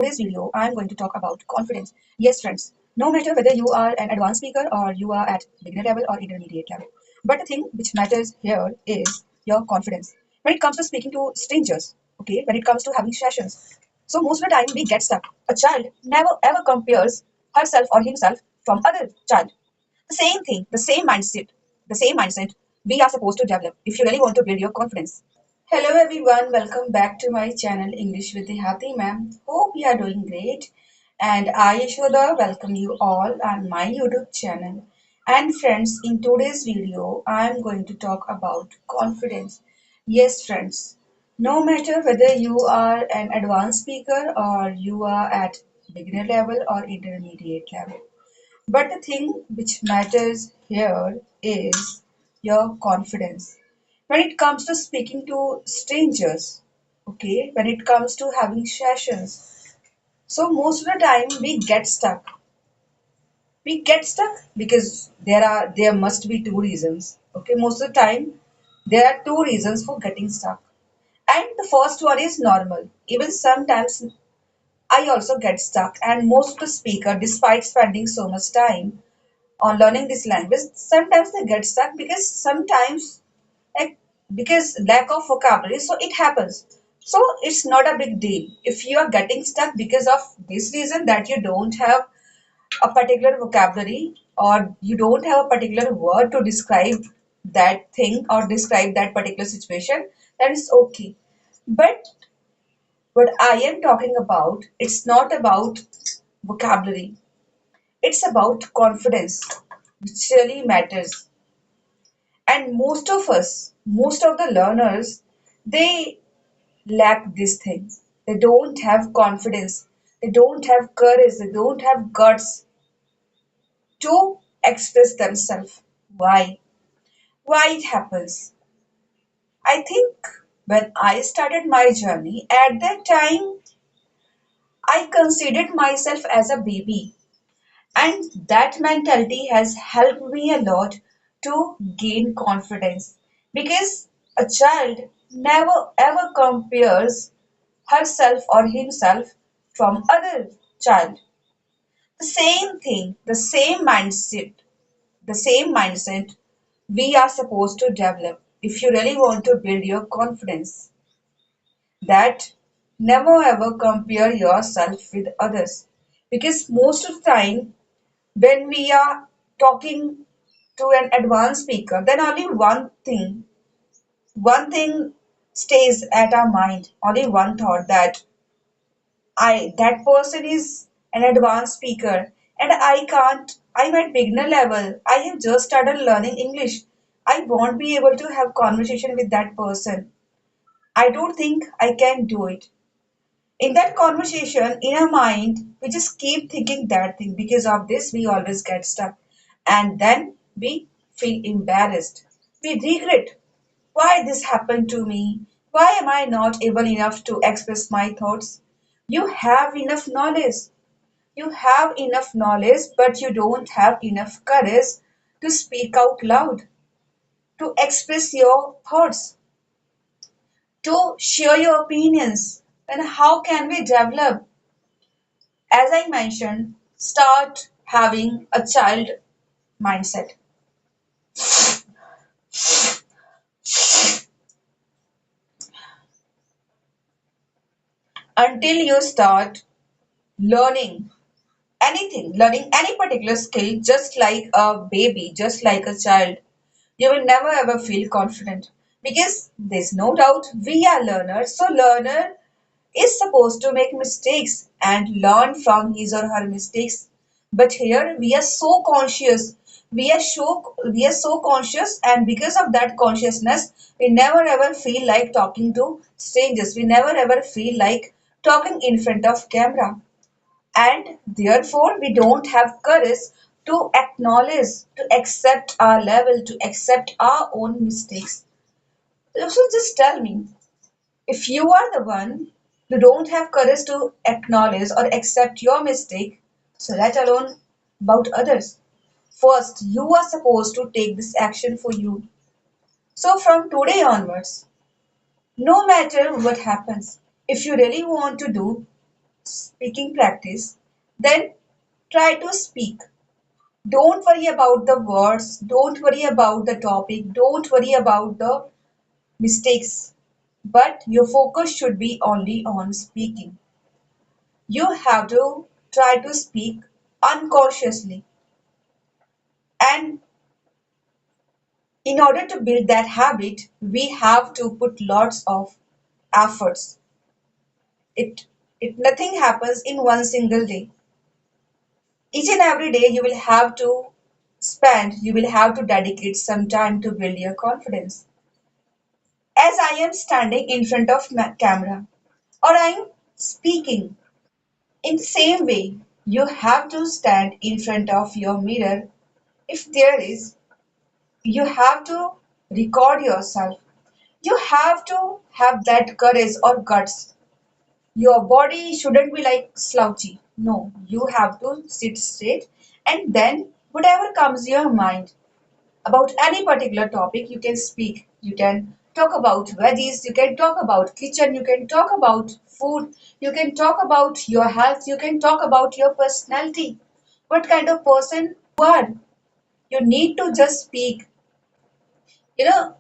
Today's video, I'm going to talk about confidence. Yes, friends, no matter whether you are an advanced speaker or you are at beginner level or intermediate level, but the thing which matters here is your confidence. When it comes to speaking to strangers, okay, when it comes to having sessions, so most of the time we get stuck. A child never ever compares herself or himself from other child. The same thing, the same mindset we are supposed to develop if you really want to build your confidence. Hello everyone, welcome back to my channel English with Dehati ma'am. Hope you are doing great. And I Yashoda welcome you all on my YouTube channel. And friends, in today's video, I am going to talk about confidence. Yes, friends, no matter whether you are an advanced speaker or you are at beginner level or intermediate level, but the thing which matters here is your confidence. When it comes to speaking to strangers, okay, when it comes to having sessions, so most of the time we get stuck. We get stuck because there must be two reasons. Okay, most of the time there are two reasons for getting stuck. And the first one is normal. Even sometimes I also get stuck, and most of the speaker, despite spending so much time on learning this language, sometimes they get stuck because sometimes like because lack of vocabulary, so it happens. So it's not a big deal if you are getting stuck because of this reason that you don't have a particular vocabulary or you don't have a particular word to describe that thing or describe that particular situation, then it's okay. But what I am talking about, it's not about vocabulary, it's about confidence, which really matters. And most of the learners, they lack this thing. They don't have confidence, they don't have courage, they don't have guts to express themselves. Why? Why it happens? I think when I started my journey, at that time, I considered myself as a baby. And that mentality has helped me a lot to gain confidence because a child never ever compares herself or himself from other child. The same thing, the same mindset we are supposed to develop if you really want to build your confidence. That never ever compare yourself with others because most of the time when we are talking to an advanced speaker, then only one thing stays at our mind, only one thought that that person is an advanced speaker and I can't, I'm at beginner level. I have just started learning English. I won't be able to have conversation with that person. I don't think I can do it. In that conversation, in our mind, we just keep thinking that thing. Because of this, we always get stuck. And then we feel embarrassed. We regret why this happened to me. Why am I not able enough to express my thoughts? You have enough knowledge. You have enough knowledge, but you don't have enough courage to speak out loud, to express your thoughts, to share your opinions. Then how can we develop? As I mentioned, start having a child mindset. Until you start learning anything, learning any particular skill, just like a baby, just like a child, you will never ever feel confident because there's no doubt we are learners. So, learner is supposed to make mistakes and learn from his or her mistakes. But here we are so conscious. We are so conscious, and because of that consciousness, we never ever feel like talking to strangers. We never ever feel like talking in front of camera. And therefore we don't have courage to acknowledge, to accept our level, to accept our own mistakes. So just tell me, if you are the one who don't have courage to acknowledge or accept your mistake, so let alone about others. First, you are supposed to take this action for you. So from today onwards, no matter what happens, if you really want to do speaking practice, then try to speak. Don't worry about the words, don't worry about the topic, don't worry about the mistakes, but your focus should be only on speaking. You have to try to speak unconsciously. And in order to build that habit, we have to put lots of efforts. It, nothing happens in one single day. Each and every day you will have to dedicate some time to build your confidence. As I am standing in front of my camera or I am speaking, in the same way, you have to stand in front of your mirror. If there is, you have to record yourself. You have to have that courage or guts. Your body shouldn't be like slouchy. No, you have to sit straight and then whatever comes to your mind about any particular topic, you can speak. You can talk about veggies, you can talk about kitchen, you can talk about food, you can talk about your health, you can talk about your personality. What kind of person you are. You need to just speak. You know,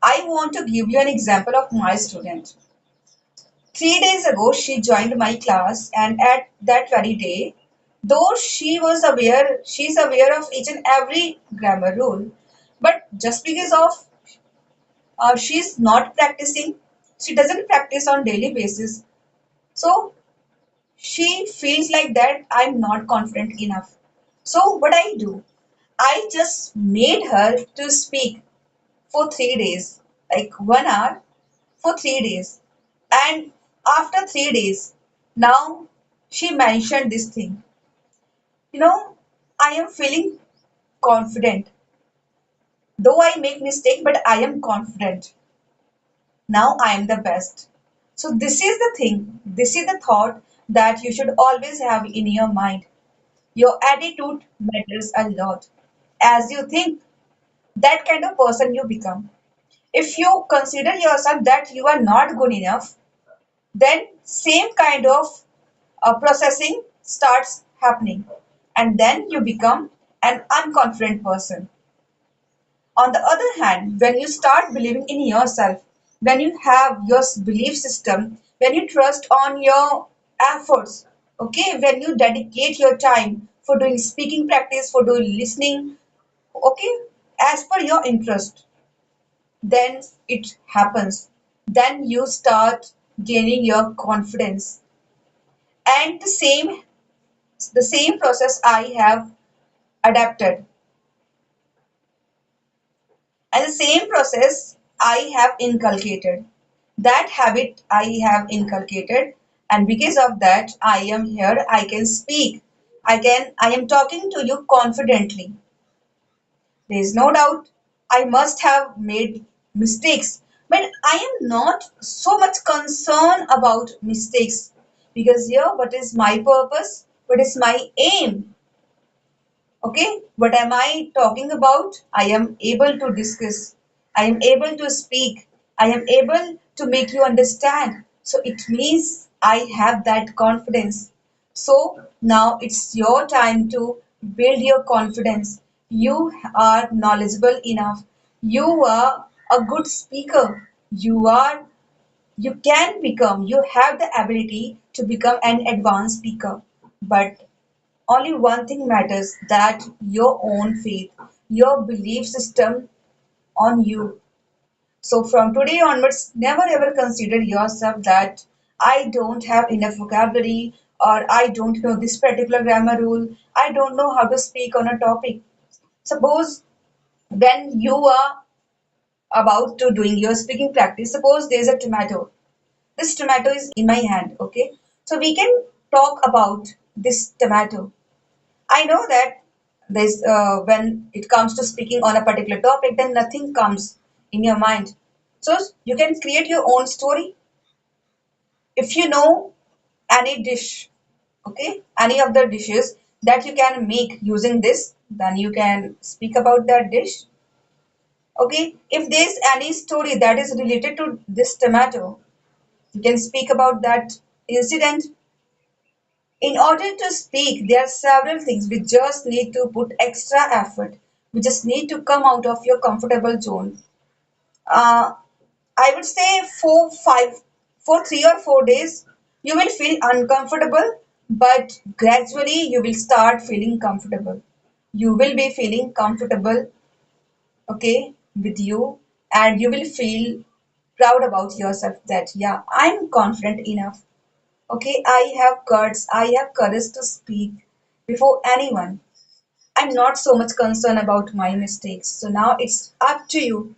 I want to give you an example of my student. 3 days ago, she joined my class, and at that very day, though she's aware of each and every grammar rule, but just because of she's not practicing, she doesn't practice on daily basis, so she feels like that I'm not confident enough. So what I do, I just made her to speak for 3 days, like 1 hour for 3 days. And after 3 days, now she mentioned this thing. You know, I am feeling confident. Though I make mistake, but I am confident. Now I am the best. So this is the thing, this is the thought that you should always have in your mind. Your attitude matters a lot. As you think, that kind of person you become. If you consider yourself that you are not good enough, then same kind of processing starts happening, and then you become an unconfident person. On the other hand, when you start believing in yourself, when you have your belief system, when you trust on your efforts, okay, when you dedicate your time for doing speaking practice, for doing listening, okay, as per your interest, then it happens. Then you start gaining your confidence. And the same process I have adapted. And the same process I have inculcated. That habit I have inculcated, and because of that, I am here. I can speak. I am talking to you confidently. There is no doubt I must have made mistakes, but I am not so much concerned about mistakes because here, what is my purpose? What is my aim? Okay, what am I talking about? I am able to discuss. I am able to speak. I am able to make you understand. So it means I have that confidence. So now it's your time to build your confidence. You are knowledgeable enough. You are a good speaker. You can become, you have the ability to become an advanced speaker. But only one thing matters, that your own faith, your belief system on you. So from today onwards, never ever consider yourself that I don't have enough vocabulary or I don't know this particular grammar rule. I don't know how to speak on a topic. Suppose when you are about to doing your speaking practice, suppose there's a tomato. This tomato is in my hand, okay? So we can talk about this tomato. I know that this when it comes to speaking on a particular topic, then nothing comes in your mind. So you can create your own story. If you know any dish, okay, any of the dishes that you can make using this, then you can speak about that dish. Okay, if there's any story that is related to this tomato, you can speak about that incident. In order to speak, there are several things. We just need to put extra effort. We just need to come out of your comfortable zone. Uh, I would say for 3 or 4 days, you will feel uncomfortable, but gradually you will start feeling comfortable. You will be feeling comfortable, okay, with you, and you will feel proud about yourself that, yeah, I'm confident enough. Okay, I have guts, I have courage to speak before anyone. I'm not so much concerned about my mistakes. So now it's up to you.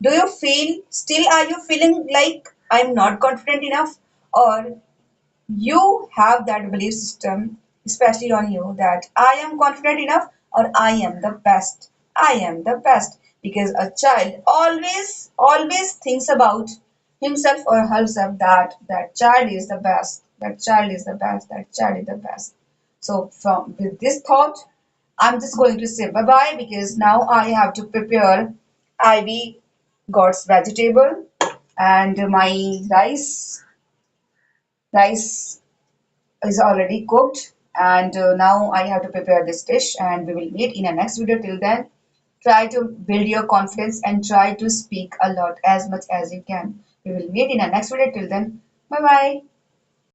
Do you feel still are you feeling like I'm not confident enough, or you have that belief system, especially on you, that I am confident enough or I am the best. I am the best. Because a child always thinks about himself or herself that that child is the best. That child is the best. That child is the best. So from with this thought, I'm just going to say bye bye because now I have to prepare Ivy God's vegetable and my rice is already cooked, and now I have to prepare this dish, and we will meet in a next video. Till then, try to build your confidence and try to speak a lot as much as you can. We will meet in a next video. Till then, bye bye.